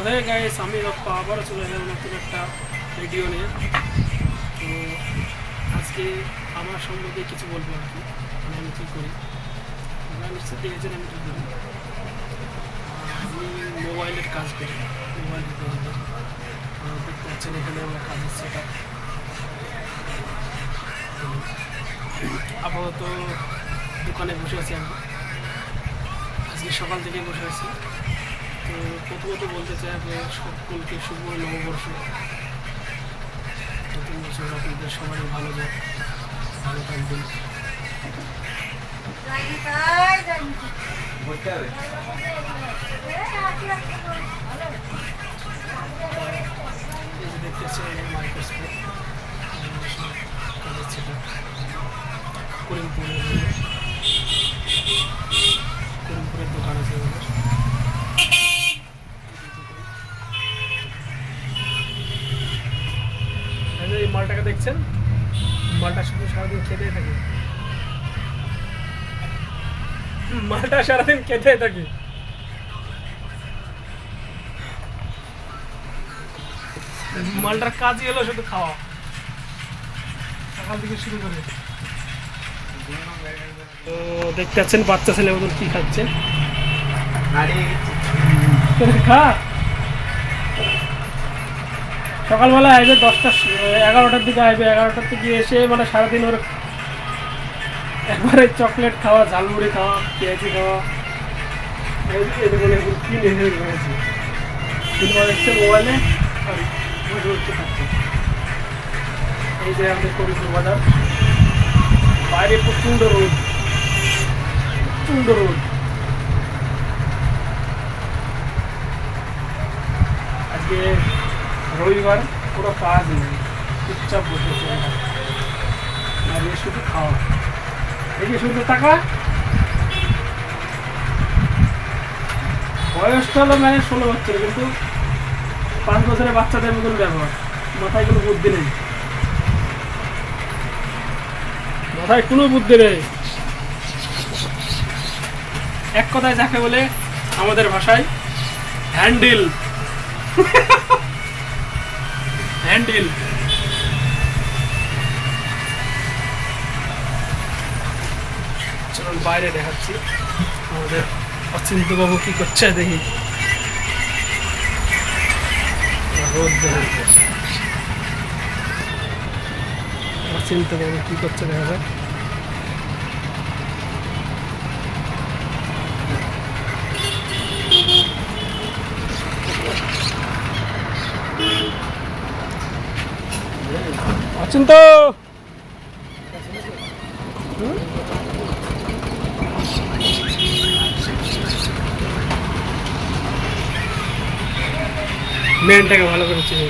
Hey guys, আমি রপ্পা আবারও চলে এলাম নতুন একটা ভিডিও নিয়ে। তো আজকে আমার সম্বন্ধে কিছু বলবো আর কি, আমি কী করি। আপনারা নিশ্চয়ই দেখেছেন আমি কী করি। আমি মোবাইলের কাজ করি, মোবাইল রিপেয়ারিংয়ের। দেখতে পাচ্ছেন এখানে আমার কাজের সেট আপ। আপাতত দোকানে বসে আছি আমি, আজকে সকাল থেকে বসে আছি। তো প্রথমত বলতে চাই যে সকলকে শুভ নববর্ষ, নতুন বছর আপনাদের সবারই ভালো যাক, ভালো থাকবেন। দেখতেছে মাইক্রোস্কোপ কাজের সেটা করিমপুরের দোকান আছে ওদের। এই মালটাকে দেখছেন, মালটা শুধু সারাদিন খেতেই থাকে, মালটা সারাদিন খেতেই থাকে। মালটার কাজই হলো শুধু খাওয়া, সকাল থেকে শুরু করে। তো দেখতে পাচ্ছেন বাচ্চা ছেলে মতন কি খাচ্ছে, খা। সকালবেলা আসবে 11টার দিকে আসবে, 11টার থেকে এসে মানে সারাদিন ওর একবারে চকলেট খাওয়া, ঝালমুড়ি খাওয়া, পেঁয়াজি খাওয়া, কি নিয়ে রয়েছে দেখছে মোবাইলে আর বসে বসে থাকছে। এই যে আমাদের করিমপুর বাজার, বাইরে প্রচণ্ড রোদ, প্রচণ্ড রোদ। আজকে রবিবার, কোনো কাজ নেই, চুপচাপ বসেছে আর এ শুধু খাওয়া। দেখি শুধু টাকা, বয়সটা হলো মানে 16 বছর, কিন্তু 5 বছরের বাচ্চাদের মতন ব্যবহার। মাথায় কোনো বুদ্ধি নেই, মাথায় কোনো বুদ্ধি নেই। এক কথায় যাকে বলে আমাদের ভাষায় হ্যান্ডেল। হ্যান্ডেল। চলুন বাইরে দেখাচ্ছি আমাদের অচিন্ত বাবু কি করছে, দেখি। রোদ অচিন্ত বাবু কি করছে দেখা যাক। অচিন্ত, মেনটাকে ভালো করে চিনি।